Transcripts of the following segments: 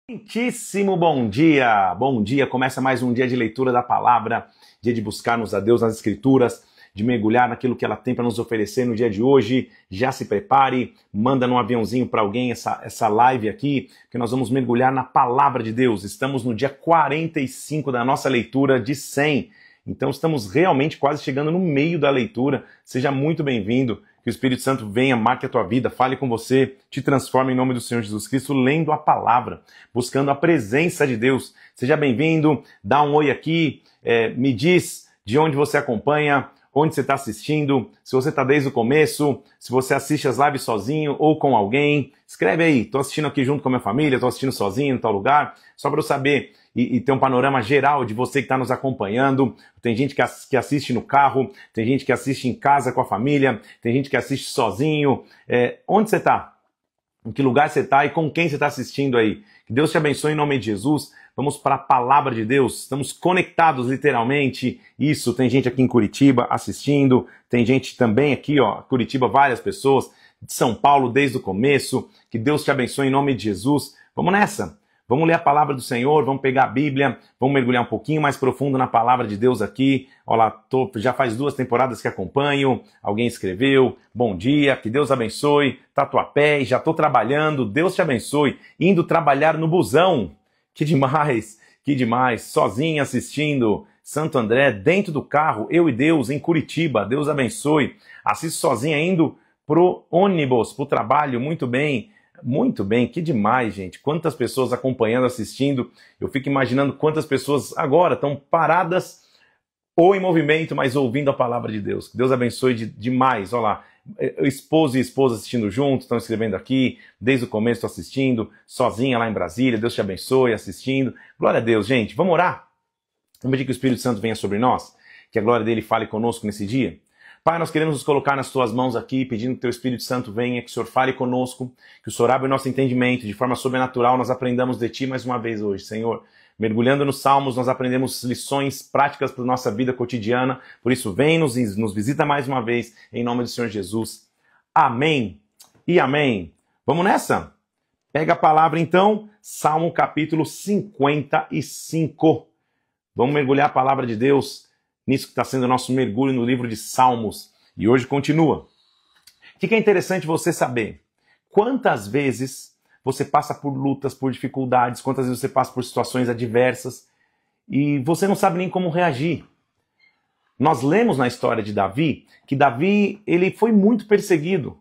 Muitíssimo bom dia! Bom dia! Começa mais um dia de leitura da palavra, dia de buscarmos a Deus nas Escrituras, de mergulhar naquilo que ela tem para nos oferecer no dia de hoje. Já se prepare, manda num aviãozinho para alguém essa live aqui, que nós vamos mergulhar na palavra de Deus. Estamos no dia 45 da nossa leitura de 100. Então estamos realmente quase chegando no meio da leitura. Seja muito bem-vindo. Que o Espírito Santo venha, marque a tua vida, fale com você, te transforme em nome do Senhor Jesus Cristo, lendo a palavra, buscando a presença de Deus. Seja bem-vindo, dá um oi aqui, me diz de onde você acompanha, onde você está assistindo, se você está desde o começo, se você assiste as lives sozinho ou com alguém. Escreve aí, estou assistindo aqui junto com a minha família, estou assistindo sozinho em tal lugar, só para eu saber e ter um panorama geral de você que está nos acompanhando. Tem gente que assiste no carro, tem gente que assiste em casa com a família, tem gente que assiste sozinho. Onde você está? Em que lugar você está e com quem você está assistindo aí? Que Deus te abençoe em nome de Jesus. Vamos para a palavra de Deus. Estamos conectados literalmente. Isso, tem gente aqui em Curitiba assistindo, tem gente também aqui, ó, Curitiba, várias pessoas, de São Paulo desde o começo. Que Deus te abençoe em nome de Jesus. Vamos nessa. Vamos ler a palavra do Senhor, vamos pegar a Bíblia, vamos mergulhar um pouquinho mais profundo na palavra de Deus aqui. Olha lá, já faz 2 temporadas que acompanho, alguém escreveu, bom dia, que Deus abençoe, Tatuapé, já estou trabalhando, Deus te abençoe, indo trabalhar no busão. Que demais, sozinho assistindo, Santo André, dentro do carro, eu e Deus, em Curitiba, Deus abençoe. Assisto sozinha indo pro ônibus, pro trabalho, muito bem. Muito bem, que demais, gente. Quantas pessoas acompanhando, assistindo. Eu fico imaginando quantas pessoas agora estão paradas ou em movimento, mas ouvindo a palavra de Deus. Que Deus abençoe demais. Olha lá, esposo e esposa assistindo juntos, estão escrevendo aqui. Desde o começo estou assistindo, sozinha lá em Brasília. Deus te abençoe, assistindo. Glória a Deus, gente. Vamos orar? Vamos pedir que o Espírito Santo venha sobre nós, que a glória dele fale conosco nesse dia. Pai, nós queremos nos colocar nas tuas mãos aqui, pedindo que o teu Espírito Santo venha, que o Senhor fale conosco, que o Senhor abra o nosso entendimento, de forma sobrenatural nós aprendamos de ti mais uma vez hoje, Senhor. Mergulhando nos Salmos, nós aprendemos lições práticas para a nossa vida cotidiana, por isso vem nos visita mais uma vez, em nome do Senhor Jesus. Amém e amém. Vamos nessa? Pega a palavra então, Salmo capítulo 55. Vamos mergulhar a palavra de Deus nisso que está sendo o nosso mergulho no livro de Salmos. E hoje continua. O que é interessante você saber? Quantas vezes você passa por lutas, por dificuldades, quantas vezes você passa por situações adversas e você não sabe nem como reagir. Nós lemos na história de Davi que Davi ele foi muito perseguido.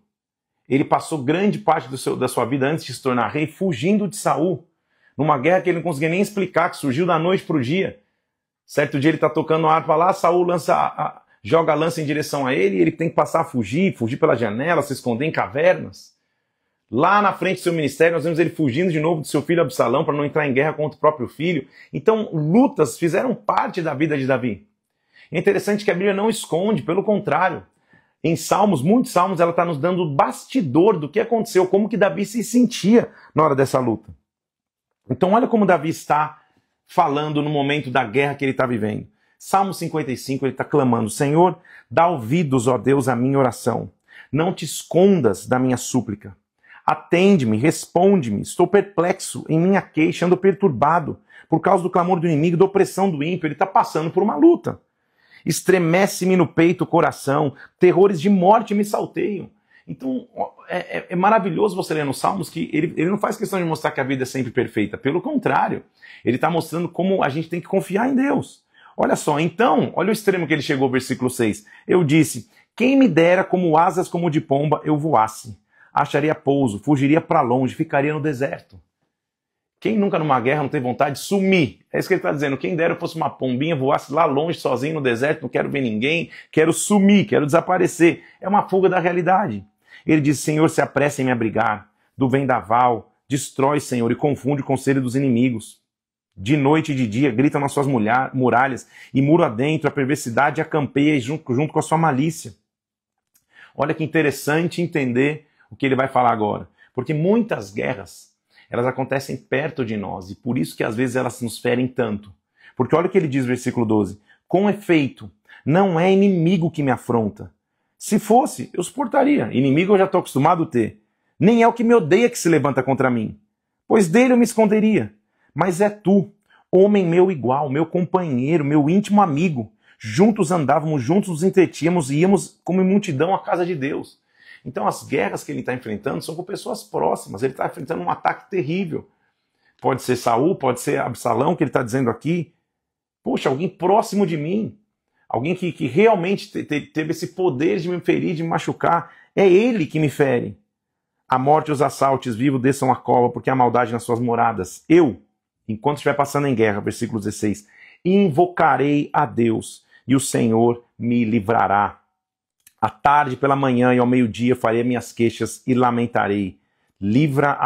Ele passou grande parte da sua vida antes de se tornar rei fugindo de Saul, numa guerra que ele não conseguia nem explicar, que surgiu da noite para o dia. Certo dia ele está tocando a harpa lá, Saul joga a lança em direção a ele e ele tem que passar a fugir pela janela, se esconder em cavernas. Lá na frente do seu ministério nós vemos ele fugindo de novo do seu filho Absalão para não entrar em guerra contra o próprio filho. Então lutas fizeram parte da vida de Davi. É interessante que a Bíblia não esconde, pelo contrário. Em Salmos, muitos Salmos, ela está nos dando o bastidor do que aconteceu, como que Davi se sentia na hora dessa luta. Então olha como Davi está falando no momento da guerra que ele está vivendo. Salmo 55, ele está clamando: Senhor, dá ouvidos, ó Deus, à minha oração. Não te escondas da minha súplica. Atende-me, responde-me. Estou perplexo em minha queixa, ando perturbado por causa do clamor do inimigo, da opressão do ímpio. Ele está passando por uma luta. Estremece-me no peito o coração, terrores de morte me salteiam. Então, é maravilhoso você ler nos Salmos que ele não faz questão de mostrar que a vida é sempre perfeita. Pelo contrário, ele está mostrando como a gente tem que confiar em Deus. Olha só, então, olha o extremo que ele chegou, versículo 6. Eu disse, quem me dera como asas como de pomba eu voasse. Acharia pouso, fugiria para longe, ficaria no deserto. Quem nunca numa guerra não tem vontade de sumir? É isso que ele está dizendo. Quem dera eu fosse uma pombinha, voasse lá longe, sozinho no deserto, não quero ver ninguém, quero sumir, quero desaparecer. É uma fuga da realidade. Ele diz, Senhor, se apressa em me abrigar, do vendaval, destrói, Senhor, e confunde o conselho dos inimigos. De noite e de dia gritam nas suas muralhas, e muro adentro a perversidade acampeia junto com a sua malícia. Olha que interessante entender o que ele vai falar agora. Porque muitas guerras, elas acontecem perto de nós, e por isso que às vezes elas nos ferem tanto. Porque olha o que ele diz no versículo 12. Com efeito, não é inimigo que me afronta. Se fosse, eu suportaria. Inimigo eu já estou acostumado a ter. Nem é o que me odeia que se levanta contra mim. pois dele eu me esconderia. Mas é tu, homem meu igual, meu companheiro, meu íntimo amigo. Juntos andávamos, juntos nos entretínhamos e íamos como em multidão à casa de Deus. Então as guerras que ele está enfrentando são com pessoas próximas, ele está enfrentando um ataque terrível. Pode ser Saul, pode ser Absalão, que ele está dizendo aqui. Poxa, alguém próximo de mim, alguém que realmente teve esse poder de me ferir, de me machucar, é ele que me fere. A morte e os assaltos vivos desçam a cova, porque há maldade nas suas moradas. Eu, enquanto estiver passando em guerra, versículo 16, invocarei a Deus, e o Senhor me livrará. À tarde, pela manhã e ao meio-dia farei minhas queixas e lamentarei. Livra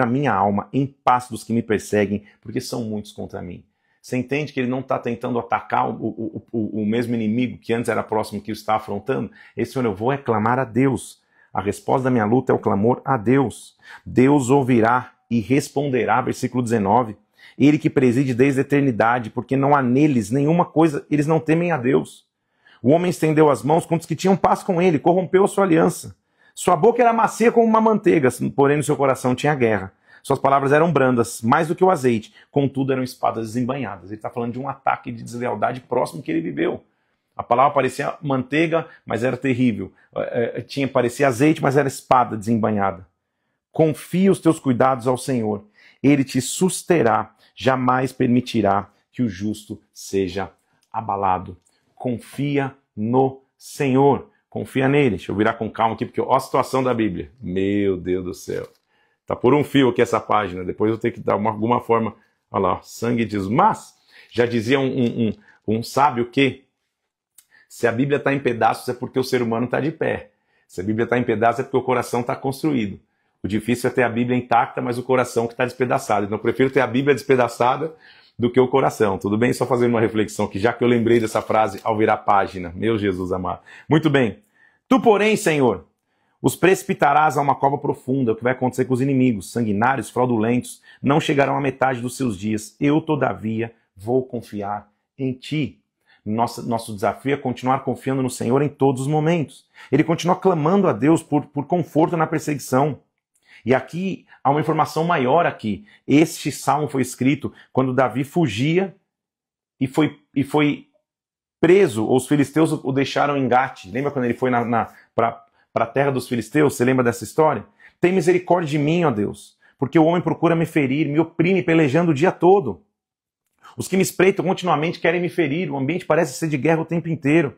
minha alma em paz dos que me perseguem, porque são muitos contra mim. Você entende que ele não está tentando atacar o mesmo inimigo que antes era próximo, que o está afrontando? Esse Senhor, eu vou reclamar a Deus. A resposta da minha luta é o clamor a Deus. Deus ouvirá e responderá, versículo 19. Ele que preside desde a eternidade, porque não há neles nenhuma coisa, eles não temem a Deus. O homem estendeu as mãos contra os que tinham paz com ele, corrompeu a sua aliança. Sua boca era macia como uma manteiga, porém no seu coração tinha guerra. Suas palavras eram brandas, mais do que o azeite, contudo eram espadas desembainhadas. Ele está falando de um ataque de deslealdade próximo que ele viveu. A palavra parecia manteiga, mas era terrível. Parecia azeite, mas era espada desembainhada. Confia os teus cuidados ao Senhor. Ele te susterá, jamais permitirá que o justo seja abalado. Confia no Senhor. Confia nele. Deixa eu virar com calma aqui, porque olha a situação da Bíblia. Meu Deus do céu. Tá por um fio aqui essa página. Depois eu vou ter que dar alguma forma. Olha lá, sangue de Jesus. Mas, já dizia um sábio que se a Bíblia está em pedaços é porque o ser humano está de pé. Se a Bíblia está em pedaços é porque o coração está construído. O difícil é ter a Bíblia intacta, mas o coração que está despedaçado. Então eu prefiro ter a Bíblia despedaçada do que o coração. Tudo bem? Só fazendo uma reflexão aqui, já que eu lembrei dessa frase ao virar a página. Meu Jesus amado. Muito bem. Tu, porém, Senhor, os precipitarás a uma cova profunda, o que vai acontecer com os inimigos, sanguinários, fraudulentos, não chegarão à metade dos seus dias. Eu, todavia, vou confiar em ti. Nosso desafio é continuar confiando no Senhor em todos os momentos. Ele continua clamando a Deus por conforto na perseguição. E aqui há uma informação maior aqui. Este salmo foi escrito quando Davi fugia e foi preso, ou os filisteus o deixaram em Gate. Lembra quando ele foi para a terra dos filisteus? Você lembra dessa história? Tem misericórdia de mim, ó Deus, porque o homem procura me ferir, me oprime, pelejando o dia todo. Os que me espreitam continuamente querem me ferir, o ambiente parece ser de guerra o tempo inteiro.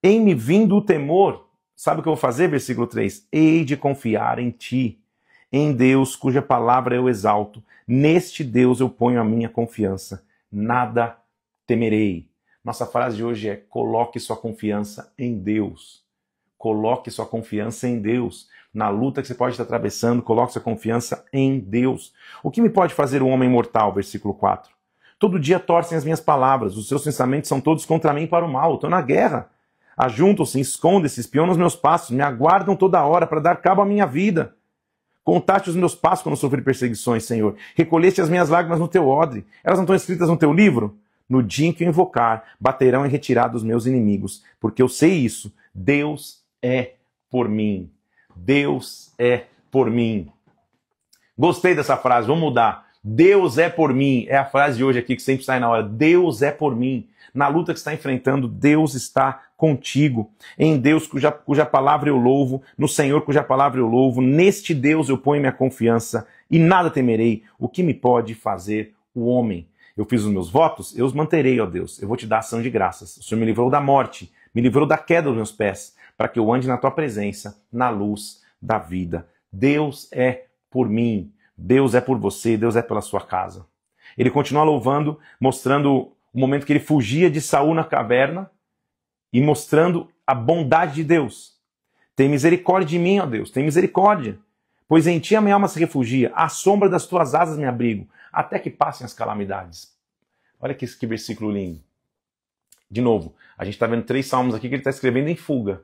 Em me vindo o temor, sabe o que eu vou fazer? Versículo 3. Hei de confiar em ti, em Deus cuja palavra eu exalto. Neste Deus eu ponho a minha confiança. Nada temerei. Nossa frase de hoje é: coloque sua confiança em Deus. Coloque sua confiança em Deus. Na luta que você pode estar atravessando, coloque sua confiança em Deus. O que me pode fazer o homem mortal? Versículo 4. Todo dia torcem as minhas palavras, os seus pensamentos são todos contra mim para o mal. Estou na guerra. Ajuntam-se, escondem-se, espionam os meus passos, me aguardam toda hora para dar cabo à minha vida. Contaste os meus passos quando sofri perseguições, Senhor. Recolheste as minhas lágrimas no teu odre. Elas não estão escritas no teu livro? No dia em que eu invocar, baterão em retirada os meus inimigos, porque eu sei isso. Deus é por mim. Deus é por mim. Gostei dessa frase, vamos mudar. Deus é por mim. É a frase de hoje aqui que sempre sai na hora. Deus é por mim. Na luta que você está enfrentando, Deus está contigo. Em Deus cuja palavra eu louvo, no Senhor cuja palavra eu louvo, neste Deus eu ponho minha confiança e nada temerei. O que me pode fazer o homem? Eu fiz os meus votos, eu os manterei, ó Deus. Eu vou te dar ação de graças. O Senhor me livrou da morte, me livrou da queda dos meus pés, para que eu ande na tua presença, na luz da vida. Deus é por mim. Deus é por você, Deus é pela sua casa. Ele continua louvando, mostrando o momento que ele fugia de Saul na caverna e mostrando a bondade de Deus. Tem misericórdia de mim, ó Deus, tem misericórdia. Pois em ti a minha alma se refugia, à sombra das tuas asas me abrigo, até que passem as calamidades. Olha que versículo lindo. De novo, a gente está vendo 3 salmos aqui que ele está escrevendo em fuga.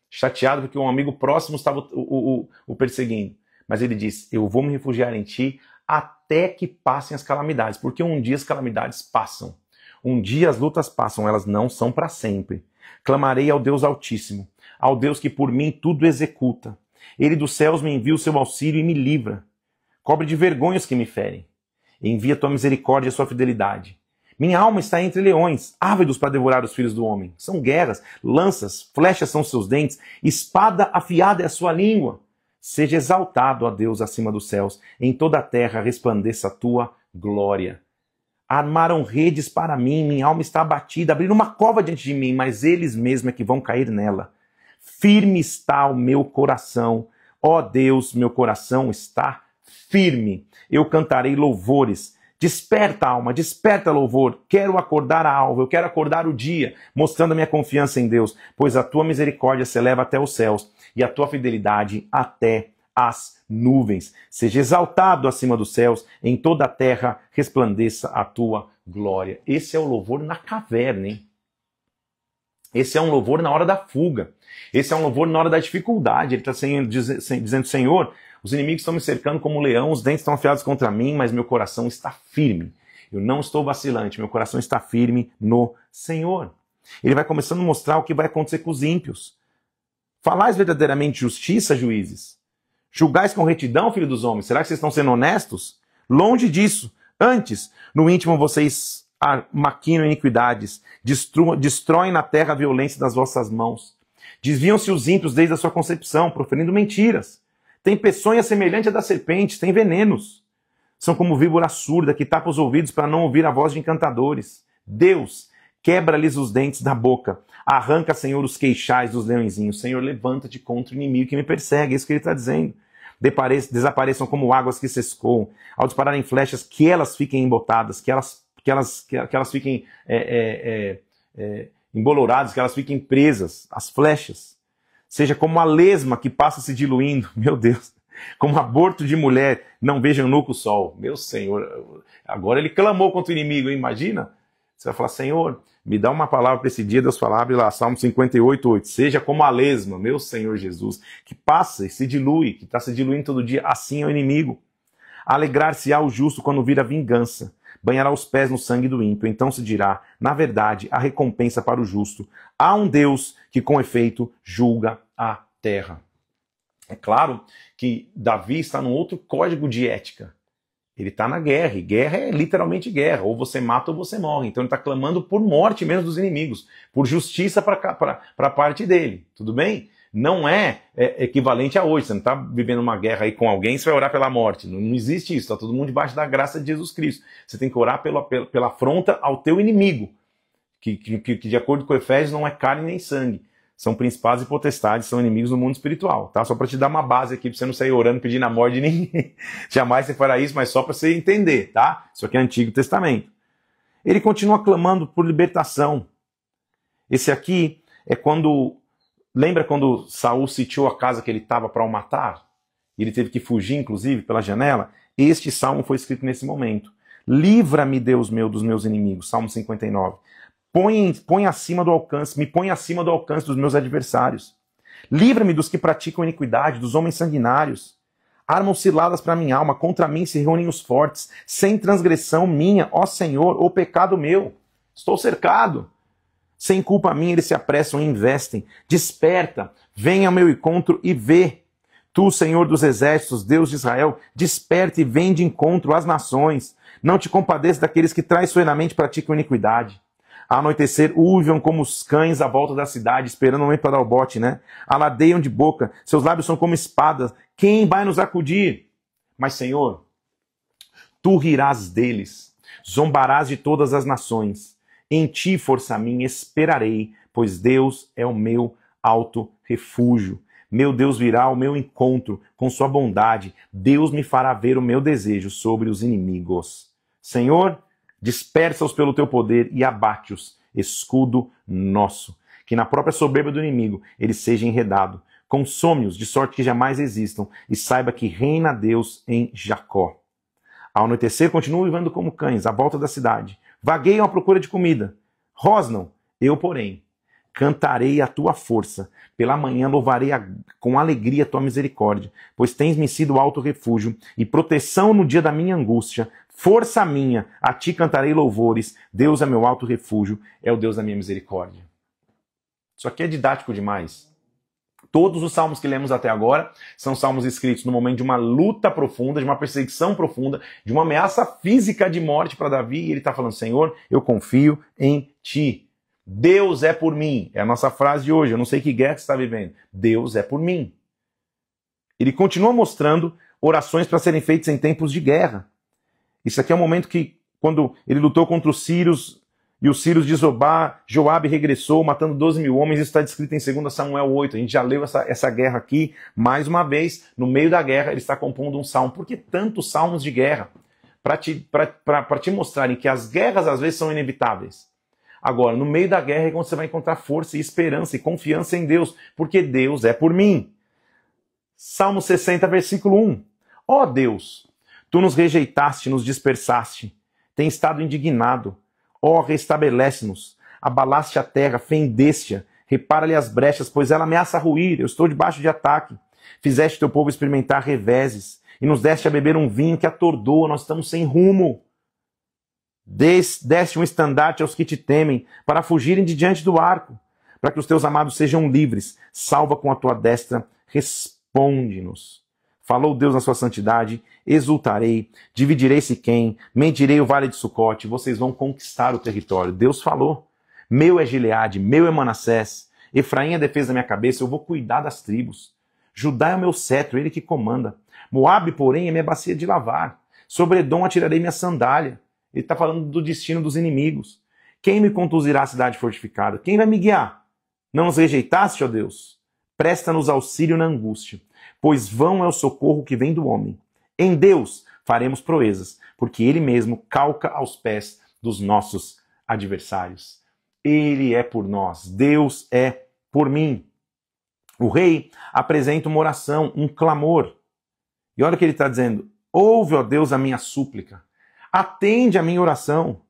Chateado porque um amigo próximo estava o perseguindo. Mas ele diz, eu vou me refugiar em ti até que passem as calamidades. Porque um dia as calamidades passam. Um dia as lutas passam, elas não são para sempre. Clamarei ao Deus Altíssimo, ao Deus que por mim tudo executa. Ele dos céus me envia o seu auxílio e me livra. Cobre de vergonha os que me ferem. Envia tua misericórdia e a sua fidelidade. Minha alma está entre leões, ávidos para devorar os filhos do homem. São guerras, lanças, flechas são seus dentes, espada afiada é a sua língua. Seja exaltado, ó Deus, acima dos céus, em toda a terra resplandeça a tua glória. Armaram redes para mim, minha alma está abatida, abriram uma cova diante de mim, mas eles mesmos é que vão cair nela. Firme está o meu coração, ó Deus, meu coração está firme. Eu cantarei louvores. Desperta, alma, desperta, louvor. Quero acordar a alva, eu quero acordar o dia, mostrando a minha confiança em Deus, pois a tua misericórdia se eleva até os céus e a tua fidelidade até as nuvens. Seja exaltado acima dos céus, em toda a terra resplandeça a tua glória. Esse é o louvor na caverna, hein? Esse é um louvor na hora da fuga. Esse é um louvor na hora da dificuldade. Ele está dizendo, Senhor, os inimigos estão me cercando como um leão, os dentes estão afiados contra mim, mas meu coração está firme. Eu não estou vacilante, meu coração está firme no Senhor. Ele vai começando a mostrar o que vai acontecer com os ímpios. Falais verdadeiramente justiça, juízes? Julgais com retidão, filho dos homens? Será que vocês estão sendo honestos? Longe disso. Antes, no íntimo vocês maquinam iniquidades, destroem na terra a violência das vossas mãos. Desviam-se os ímpios desde a sua concepção, proferindo mentiras. Tem peçonha semelhante à das serpentes, tem venenos. São como víbora surda que tapa os ouvidos para não ouvir a voz de encantadores. Deus, quebra-lhes os dentes da boca. Arranca, Senhor, os queixais dos leõezinhos. Senhor, levanta-te contra o inimigo que me persegue. É isso que ele está dizendo. Desapareçam como águas que se escoam. Ao dispararem flechas, que elas fiquem embotadas, que elas fiquem emboloradas, que elas fiquem presas. As flechas. Seja como a lesma que passa se diluindo. Meu Deus. Como aborto de mulher, não vejam nunca o sol. Meu Senhor, agora ele clamou contra o inimigo, hein? Imagina. Você vai falar, Senhor, me dá uma palavra para esse dia. Deus fala, abre lá, Salmo 58:8. Seja como a lesma, meu Senhor Jesus, que passa e se dilui, que está se diluindo todo dia, assim é o inimigo. Alegrar-se-á o justo quando vir a vingança, banhará os pés no sangue do ímpio. Então se dirá, na verdade, a recompensa para o justo. Há um Deus que, com efeito, julga a terra. É claro que Davi está num outro código de ética. Ele está na guerra, e guerra é literalmente guerra. Ou você mata ou você morre. Então ele está clamando por morte mesmo dos inimigos, por justiça para a parte dele. Tudo bem? Não é equivalente a hoje. Você não está vivendo uma guerra aí com alguém, você vai orar pela morte. Não existe isso. Está todo mundo debaixo da graça de Jesus Cristo. Você tem que orar pela afronta ao teu inimigo, que de acordo com Efésios não é carne nem sangue. São principados e potestades, são inimigos do mundo espiritual, tá? Só para te dar uma base aqui, para você não sair orando pedindo a morte de ninguém. Jamais você fará isso, mas só para você entender, tá? Isso aqui é Antigo Testamento. Ele continua clamando por libertação. Esse aqui é quando... Lembra quando Saul sitiou a casa que ele estava para o matar? E ele teve que fugir, inclusive, pela janela? Este salmo foi escrito nesse momento. Livra-me, Deus meu, dos meus inimigos. Salmo 59. Me põe acima do alcance dos meus adversários. Livra-me dos que praticam iniquidade, dos homens sanguinários. Armam ciladas para minha alma, contra mim se reúnem os fortes. Sem transgressão minha, ó Senhor, ou pecado meu. Estou cercado. Sem culpa minha eles se apressam e investem. Desperta, venha ao meu encontro e vê. Tu, Senhor dos exércitos, Deus de Israel, desperta e vem de encontro às nações. Não te compadeça daqueles que traiçoeiramente praticam iniquidade. Ao anoitecer, uivam como os cães à volta da cidade, esperando o momento para dar o bote, né? Aladeiam de boca, seus lábios são como espadas. Quem vai nos acudir? Mas, Senhor, tu rirás deles, zombarás de todas as nações. Em ti, força minha, esperarei, pois Deus é o meu alto refúgio. Meu Deus virá ao meu encontro com sua bondade. Deus me fará ver o meu desejo sobre os inimigos. Senhor, dispersa-os pelo teu poder e abate-os, escudo nosso. Que na própria soberba do inimigo ele seja enredado. Consome-os de sorte que jamais existam e saiba que reina Deus em Jacó. Ao anoitecer, continuam uivando como cães à volta da cidade. Vagueiam à procura de comida. Rosnam, eu, porém, cantarei a tua força. Pela manhã louvarei com alegria a tua misericórdia, pois tens-me sido alto refúgio e proteção no dia da minha angústia. Força minha, a ti cantarei louvores. Deus é meu alto refúgio, é o Deus da minha misericórdia. Isso aqui é didático demais. Todos os salmos que lemos até agora são salmos escritos no momento de uma luta profunda, de uma perseguição profunda, de uma ameaça física de morte para Davi, e ele está falando: Senhor, eu confio em ti. Deus é por mim. É a nossa frase de hoje. Eu não sei que guerra você está vivendo. Deus é por mim. Ele continua mostrando orações para serem feitas em tempos de guerra. Isso aqui é o momento que, quando ele lutou contra os sírios, e os sírios de Joabe regressou, matando 12 mil homens. Isso está descrito em 2 Samuel 8. A gente já leu essa guerra aqui. Mais uma vez, no meio da guerra, ele está compondo um salmo. Por que tantos salmos de guerra? Para te mostrarem que as guerras às vezes são inevitáveis. Agora, no meio da guerra é quando você vai encontrar força e esperança e confiança em Deus, porque Deus é por mim. Salmo 60, versículo 1. Ó Deus, tu nos rejeitaste, nos dispersaste, tem estado indignado. Ó, restabelece-nos, abalaste a terra, fendeste-a, repara-lhe as brechas, pois ela ameaça ruir, eu estou debaixo de ataque. Fizeste teu povo experimentar reveses, e nos deste a beber um vinho que atordoa, nós estamos sem rumo. Deste um estandarte aos que te temem, para fugirem de diante do arco, para que os teus amados sejam livres. Salva com a tua destra, responde-nos. Falou Deus na sua santidade: exultarei, dividirei Siquém, medirei o vale de Sucote, vocês vão conquistar o território. Deus falou: meu é Gileade, meu é Manassés, Efraim é a defesa da minha cabeça, eu vou cuidar das tribos. Judá é o meu cetro, ele que comanda. Moabe, porém, é minha bacia de lavar. Sobre Edom atirarei minha sandália. Ele está falando do destino dos inimigos. Quem me conduzirá à cidade fortificada? Quem vai me guiar? Não nos rejeitaste, ó Deus? Presta-nos auxílio na angústia, pois vão é o socorro que vem do homem. Em Deus faremos proezas, porque Ele mesmo calca aos pés dos nossos adversários. Ele é por nós, Deus é por mim. O rei apresenta uma oração, um clamor. E olha o que ele está dizendo: ouve, ó Deus, a minha súplica. Atende a minha oração.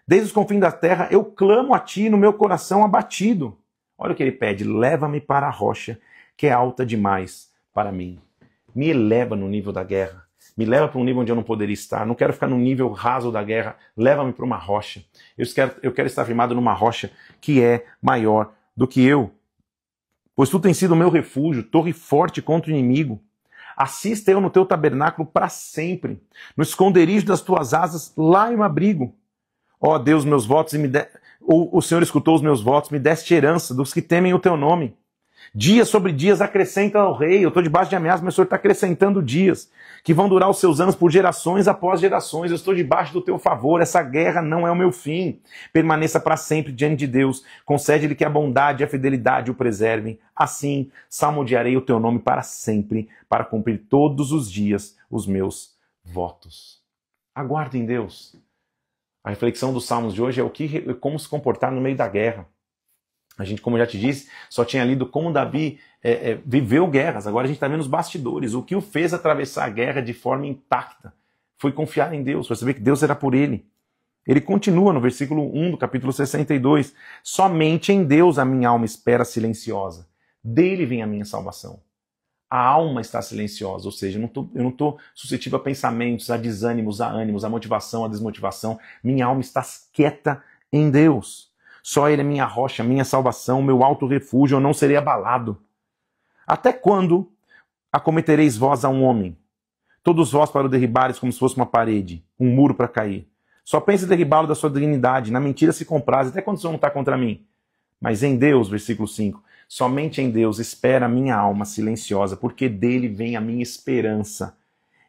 Desde os confins da terra eu clamo a ti no meu coração abatido. Olha o que ele pede: leva-me para a rocha, que é alta demais para mim. Me eleva no nível da guerra. Me leva para um nível onde eu não poderia estar. Não quero ficar no nível raso da guerra. Leva-me para uma rocha. Eu quero estar firmado numa rocha que é maior do que eu. Pois tu tens sido o meu refúgio, torre forte contra o inimigo. Assista eu no teu tabernáculo para sempre. No esconderijo das tuas asas, lá eu me abrigo. Ó Deus, meus votos, o Senhor escutou os meus votos, me deste herança dos que temem o teu nome. Dias sobre dias acrescenta ao rei. Eu estou debaixo de ameaça, mas o Senhor está acrescentando dias que vão durar os seus anos por gerações após gerações. Eu estou debaixo do teu favor. Essa guerra não é o meu fim. Permaneça para sempre diante de Deus. Concede-lhe que a bondade e a fidelidade o preservem. Assim, salmodiarei o teu nome para sempre, para cumprir todos os dias os meus votos. Aguarde em Deus. A reflexão dos salmos de hoje é como se comportar no meio da guerra. A gente, como eu já te disse, só tinha lido como Davi viveu guerras. Agora a gente está vendo os bastidores. O que o fez atravessar a guerra de forma intacta foi confiar em Deus, foi saber que Deus era por ele. Ele continua no versículo 1 do capítulo 62. Somente em Deus a minha alma espera silenciosa. Dele vem a minha salvação. A alma está silenciosa, ou seja, eu não estou suscetível a pensamentos, a desânimos, a ânimos, a motivação, a desmotivação. Minha alma está quieta em Deus. Só Ele é minha rocha, minha salvação, meu alto refúgio, eu não serei abalado. Até quando acometereis vós a um homem? Todos vós para o derribares como se fosse uma parede, um muro para cair. Só pense em derribá-lo da sua dignidade, na mentira se compraz, até quando o Senhor não está contra mim? Mas em Deus, versículo 5, somente em Deus espera a minha alma silenciosa, porque dele vem a minha esperança.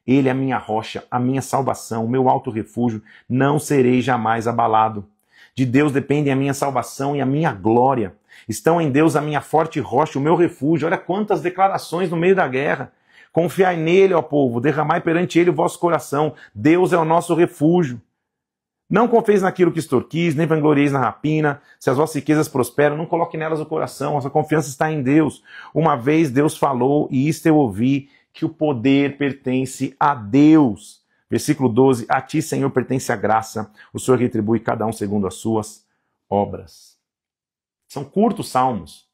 Ele é a minha rocha, a minha salvação, o meu alto refúgio, não serei jamais abalado. De Deus dependem a minha salvação e a minha glória. Estão em Deus a minha forte rocha, o meu refúgio. Olha quantas declarações no meio da guerra. Confiai nele, ó povo, derramai perante ele o vosso coração. Deus é o nosso refúgio. Não confieis naquilo que extorquis, nem vanglorieis na rapina. Se as vossas riquezas prosperam, não coloque nelas o coração. A sua confiança está em Deus. Uma vez Deus falou, e isto eu ouvi, que o poder pertence a Deus. Versículo 12, a ti, Senhor, pertence a graça, o Senhor retribui cada um segundo as suas obras. São curtos salmos,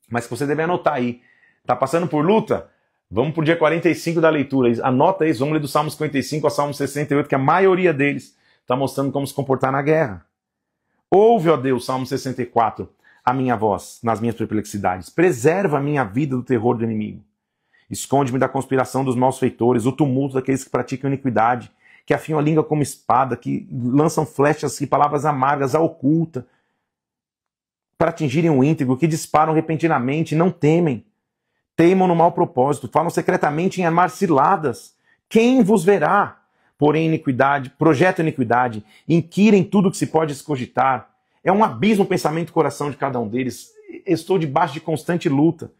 mas que você deve anotar aí. Está passando por luta? Vamos para o dia 45 da leitura. Anota isso, vamos ler do Salmo 55 ao Salmo 68, que a maioria deles está mostrando como se comportar na guerra. Ouve, ó Deus, Salmo 64, a minha voz nas minhas perplexidades. Preserva a minha vida do terror do inimigo. Esconde-me da conspiração dos malfeitores, o tumulto daqueles que praticam iniquidade, que afiam a língua como espada, que lançam flechas e palavras amargas à oculta, para atingirem o íntegro, que disparam repentinamente, não temem, teimam no mau propósito, falam secretamente em armar ciladas. Quem vos verá? Porém, iniquidade, projetam iniquidade, inquirem tudo o que se pode escogitar. É um abismo o pensamento do coração de cada um deles. Estou debaixo de constante luta.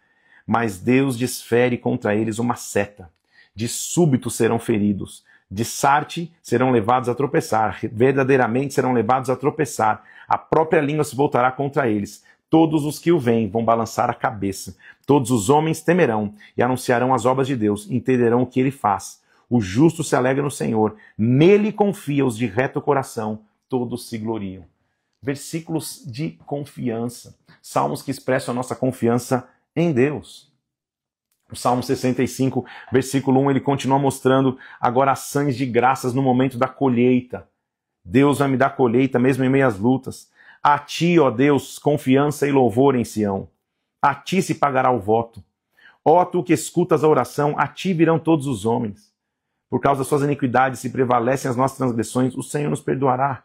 Mas Deus desfere contra eles uma seta. De súbito serão feridos. De sarte serão levados a tropeçar. Verdadeiramente serão levados a tropeçar. A própria língua se voltará contra eles. Todos os que o veem vão balançar a cabeça. Todos os homens temerão e anunciarão as obras de Deus. Entenderão o que ele faz. O justo se alegra no Senhor. Nele confia os de reto coração. Todos se gloriam. Versículos de confiança. Salmos que expressam a nossa confiança em Deus. O Salmo 65, versículo 1, ele continua mostrando agora ações de graças no momento da colheita. Deus vai me dar colheita mesmo em meio às lutas. A ti, ó Deus, confiança e louvor em Sião. A ti se pagará o voto. Ó tu que escutas a oração, a ti virão todos os homens. Por causa das suas iniquidades, se prevalecem as nossas transgressões, o Senhor nos perdoará.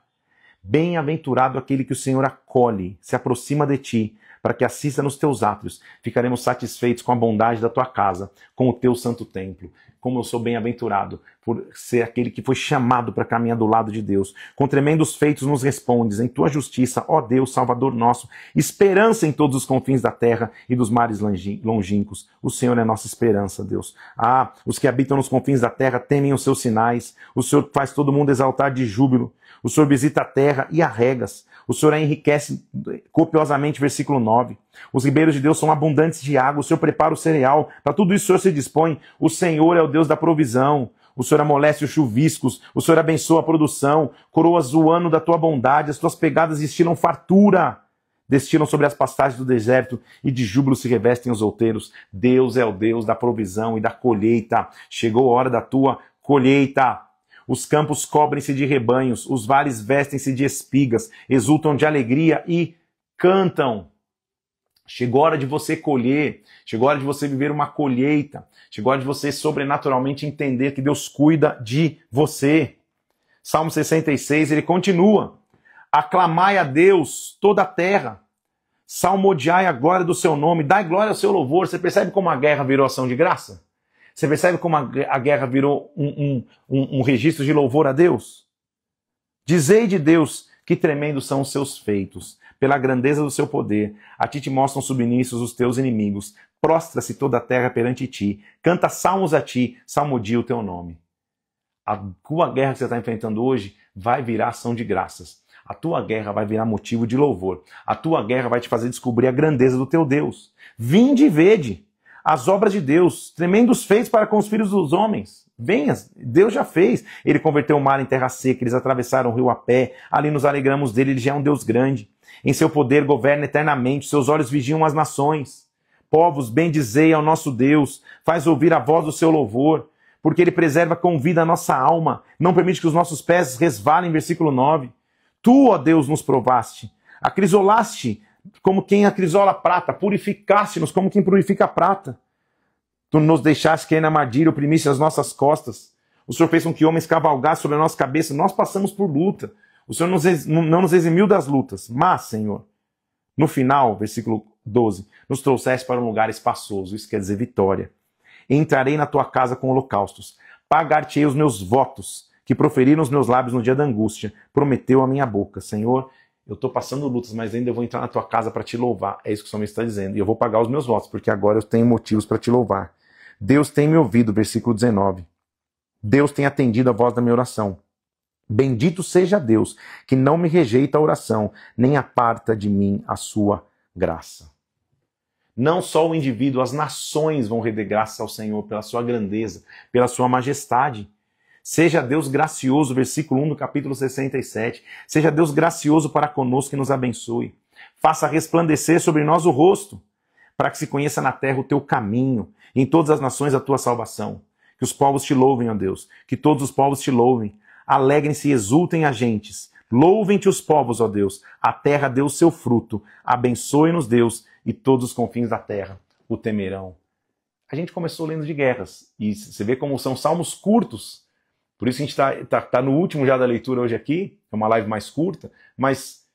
Bem-aventurado aquele que o Senhor acolhe, se aproxima de ti, para que assista nos teus átrios. Ficaremos satisfeitos com a bondade da tua casa, com o teu santo templo. Como eu sou bem-aventurado por ser aquele que foi chamado para caminhar do lado de Deus. Com tremendos feitos nos respondes, em tua justiça, ó Deus, Salvador nosso, esperança em todos os confins da terra e dos mares longínquos. O Senhor é nossa esperança, Deus. Ah, os que habitam nos confins da terra temem os seus sinais. O Senhor faz todo mundo exaltar de júbilo. O Senhor visita a terra e a regas. O Senhor a enriquece copiosamente, versículo 9. Os ribeiros de Deus são abundantes de água. O Senhor prepara o cereal. Para tudo isso o Senhor se dispõe. O Senhor é o Deus da provisão. O Senhor amolece os chuviscos. O Senhor abençoa a produção. Coroas o ano da tua bondade. As tuas pegadas destilam fartura. Destilam sobre as pastagens do deserto e de júbilo se revestem os outeiros. Deus é o Deus da provisão e da colheita. Chegou a hora da tua colheita. Os campos cobrem-se de rebanhos, os vales vestem-se de espigas, exultam de alegria e cantam. Chegou a hora de você colher, chegou a hora de você viver uma colheita, chegou a hora de você sobrenaturalmente entender que Deus cuida de você. Salmo 66, ele continua. Aclamai a Deus toda a terra, salmodiai a glória do seu nome, dai glória ao seu louvor. Você percebe como a guerra virou ação de graça? Você percebe como a guerra virou um registro de louvor a Deus? Dizei de Deus que tremendos são os seus feitos, pela grandeza do seu poder. A ti te mostram submissos os teus inimigos. Prostra-se toda a terra perante ti. Canta salmos a ti, salmodia o teu nome. A tua guerra que você está enfrentando hoje vai virar ação de graças. A tua guerra vai virar motivo de louvor. A tua guerra vai te fazer descobrir a grandeza do teu Deus. Vinde e vede as obras de Deus, tremendos feitos para com os filhos dos homens. Venha, Deus já fez. Ele converteu o mar em terra seca, eles atravessaram o rio a pé, ali nos alegramos dele, ele já é um Deus grande. Em seu poder governa eternamente, seus olhos vigiam as nações. Povos, bendizei ao nosso Deus, faz ouvir a voz do seu louvor, porque ele preserva com vida a nossa alma, não permite que os nossos pés resvalem, versículo 9. Tu, ó Deus, nos provaste, acrisolaste como quem acrisola a prata, purificaste-nos como quem purifica a prata. Tu nos deixaste cair na armadilha, oprimiste as nossas costas. O Senhor fez com que homens cavalgassem sobre a nossa cabeça. Nós passamos por luta. O Senhor não nos eximiu das lutas. Mas, Senhor, no final, versículo 12, nos trouxeste para um lugar espaçoso. Isso quer dizer vitória. Entrarei na tua casa com holocaustos. Pagar-te-ei os meus votos, que proferiram os meus lábios no dia da angústia. Prometeu a minha boca. Senhor, eu estou passando lutas, mas ainda eu vou entrar na tua casa para te louvar. É isso que o Salmo está dizendo. E eu vou pagar os meus votos, porque agora eu tenho motivos para te louvar. Deus tem me ouvido, versículo 19. Deus tem atendido a voz da minha oração. Bendito seja Deus, que não me rejeita a oração, nem aparta de mim a sua graça. Não só o indivíduo, as nações vão render graças ao Senhor pela sua grandeza, pela sua majestade. Seja Deus gracioso, versículo 1 do capítulo 67. Seja Deus gracioso para conosco e nos abençoe. Faça resplandecer sobre nós o rosto, para que se conheça na terra o teu caminho, e em todas as nações a tua salvação. Que os povos te louvem, ó Deus, que todos os povos te louvem. Alegrem-se e exultem as gentes. Louvem-te os povos, ó Deus, a terra deu o seu fruto. Abençoe-nos, Deus, e todos os confins da terra o temerão. A gente começou lendo de guerras, e você vê como são salmos curtos. Por isso a gente tá no último já da leitura hoje aqui, é uma live mais curta, mas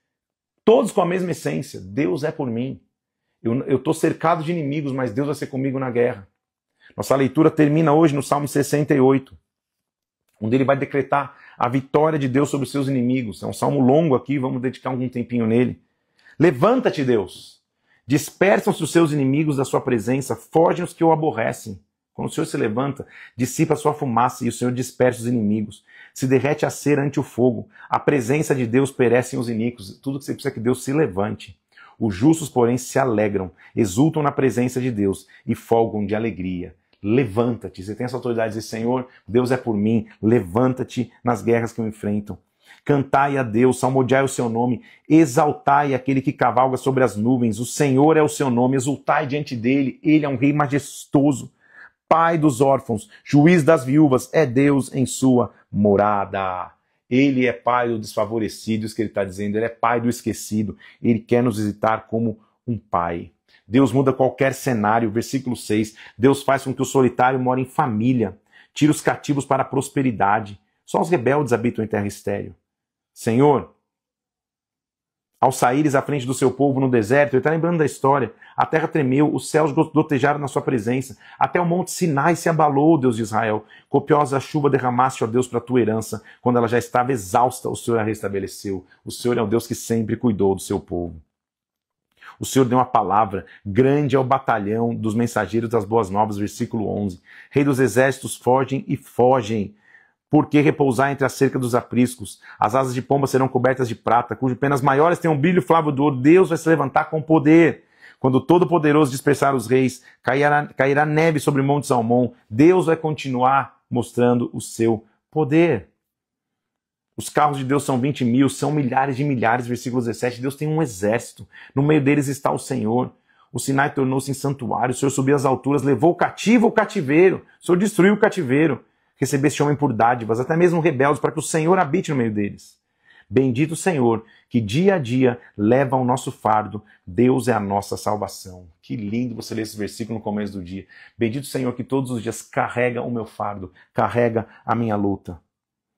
todos com a mesma essência. Deus é por mim. Eu estou cercado de inimigos, mas Deus vai ser comigo na guerra. Nossa leitura termina hoje no Salmo 68, onde ele vai decretar a vitória de Deus sobre os seus inimigos. É um salmo longo aqui, vamos dedicar algum tempinho nele. Levanta-te, Deus. Dispersam-se os seus inimigos da sua presença, fogem os que o aborrecem. Quando o Senhor se levanta, dissipa a sua fumaça e o Senhor dispersa os inimigos. Se derrete a cera ante o fogo. A presença de Deus perecem os iníquos. Tudo que você precisa é que Deus se levante. Os justos, porém, se alegram, exultam na presença de Deus e folgam de alegria. Levanta-te. Você tem essa autoridade de dizer, Senhor, Deus é por mim. Levanta-te nas guerras que me enfrentam. Cantai a Deus, salmodiai o seu nome, exaltai aquele que cavalga sobre as nuvens. O Senhor é o seu nome, exultai diante dele. Ele é um rei majestoso. Pai dos órfãos, juiz das viúvas, é Deus em sua morada. Ele é pai do desfavorecido, isso que ele está dizendo. Ele é pai do esquecido. Ele quer nos visitar como um pai. Deus muda qualquer cenário. Versículo 6. Deus faz com que o solitário more em família. Tira os cativos para a prosperidade. Só os rebeldes habitam em terra estéril. Senhor, ao saíres à frente do seu povo no deserto, ele está lembrando da história, a terra tremeu, os céus gotejaram na sua presença, até o monte Sinai se abalou, Deus de Israel. Copiosa chuva derramaste, ó Deus, para a tua herança. Quando ela já estava exausta, o Senhor a restabeleceu. O Senhor é o Deus que sempre cuidou do seu povo. O Senhor deu uma palavra, grande é o batalhão dos mensageiros das boas novas, versículo 11. Rei dos exércitos, fogem e fogem. Por que repousar entre a cerca dos apriscos? As asas de pomba serão cobertas de prata, cujas penas maiores têm um brilho flavo do ouro. Deus vai se levantar com poder. Quando o Todo-Poderoso dispersar os reis, cairá neve sobre o Monte Salmão. Deus vai continuar mostrando o seu poder. Os carros de Deus são 20 mil, são milhares de milhares, versículo 17. Deus tem um exército. No meio deles está o Senhor. O Sinai tornou-se em santuário. O Senhor subiu às alturas, levou o cativo ao cativeiro. O Senhor destruiu o cativeiro. Recebeste homem por dádivas, até mesmo rebeldes, para que o Senhor habite no meio deles. Bendito o Senhor, que dia a dia leva o nosso fardo. Deus é a nossa salvação. Que lindo você ler esse versículo no começo do dia. Bendito o Senhor, que todos os dias carrega o meu fardo, carrega a minha luta.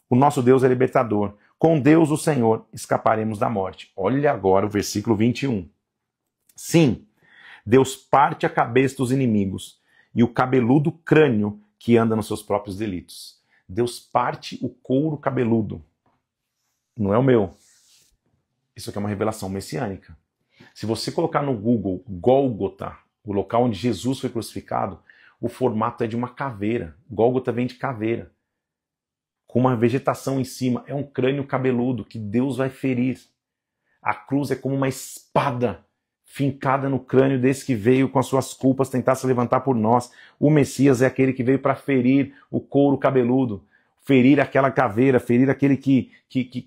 O nosso Deus é libertador. Com Deus, o Senhor, escaparemos da morte. Olha agora o versículo 21. Sim, Deus parte a cabeça dos inimigos e o cabeludo crânio que anda nos seus próprios delitos. Deus parte o couro cabeludo. Não é o meu. Isso aqui é uma revelação messiânica. Se você colocar no Google Gólgota, o local onde Jesus foi crucificado, o formato é de uma caveira. Gólgota vem de caveira. Com uma vegetação em cima. É um crânio cabeludo que Deus vai ferir. A cruz é como uma espada fincada no crânio desse que veio com as suas culpas tentar se levantar por nós. O Messias é aquele que veio para ferir o couro cabeludo, ferir aquela caveira, ferir aquele que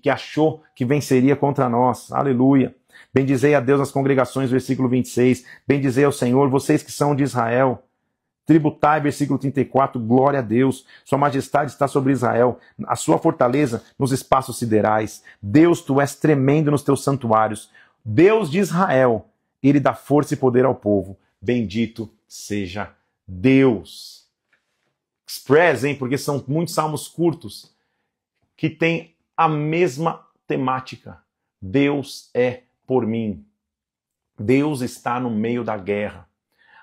achou que venceria contra nós. Aleluia. Bendizei a Deus nas congregações, versículo 26. Bendizei ao Senhor, vocês que são de Israel. Tributai, versículo 34, glória a Deus. Sua majestade está sobre Israel, a sua fortaleza nos espaços siderais. Deus, tu és tremendo nos teus santuários. Deus de Israel, ele dá força e poder ao povo. Bendito seja Deus. Express, hein? Porque são muitos salmos curtos que têm a mesma temática. Deus é por mim. Deus está no meio da guerra.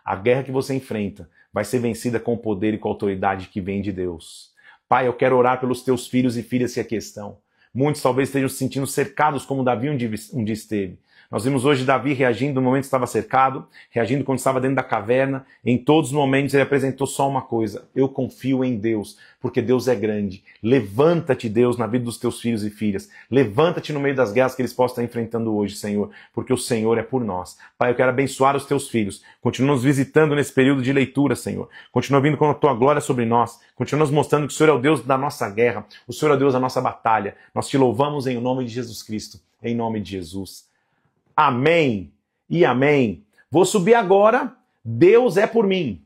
A guerra que você enfrenta vai ser vencida com o poder e com a autoridade que vem de Deus. Pai, eu quero orar pelos teus filhos e filhas que aqui estão. Muitos talvez estejam se sentindo cercados como Davi um dia esteve. Nós vimos hoje Davi reagindo no momento que estava cercado, reagindo quando estava dentro da caverna. Em todos os momentos ele apresentou só uma coisa: eu confio em Deus, porque Deus é grande. Levanta-te, Deus, na vida dos teus filhos e filhas. Levanta-te no meio das guerras que eles possam estar enfrentando hoje, Senhor, porque o Senhor é por nós. Pai, eu quero abençoar os teus filhos. Continua nos visitando nesse período de leitura, Senhor. Continua vindo com a tua glória sobre nós. Continua nos mostrando que o Senhor é o Deus da nossa guerra. O Senhor é o Deus da nossa batalha. Nós te louvamos em nome de Jesus Cristo. Em nome de Jesus. Amém e amém. Vou subir agora. Deus é por mim.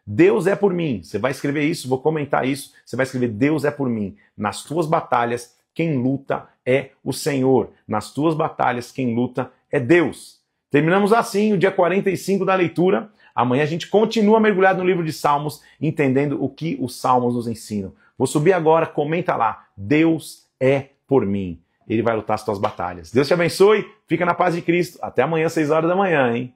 Deus é por mim. Você vai escrever isso, vou comentar isso. Você vai escrever: Deus é por mim. Nas tuas batalhas quem luta é o Senhor. Nas tuas batalhas, quem luta é Deus. Terminamos assim o dia 45 da leitura. Amanhã a gente continua mergulhado no livro de Salmos, entendendo o que os Salmos nos ensinam. Vou subir agora, comenta lá. Deus é por mim. Ele vai lutar as tuas batalhas. Deus te abençoe, fica na paz de Cristo. Até amanhã, 6 horas da manhã, hein?